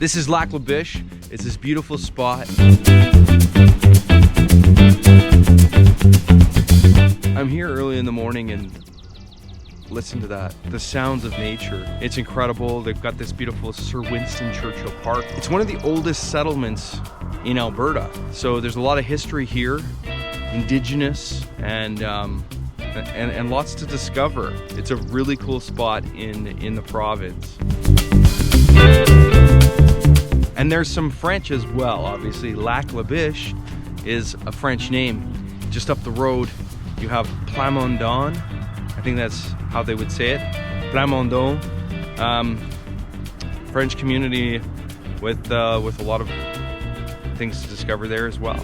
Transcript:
This is Lac La Biche. It's this beautiful spot. I'm here early in the morning and listen to that. The sounds of nature. It's incredible. They've got this beautiful Sir Winston Churchill Park. It's one of the oldest settlements in Alberta. So there's a lot of history here, indigenous, and lots to discover. It's a really cool spot in the province. And there's some French as well, obviously. Lac La Biche is a French name. Just up the road, you have Plamondon. I think that's how they would say it. Plamondon. French community with a lot of things to discover there as well.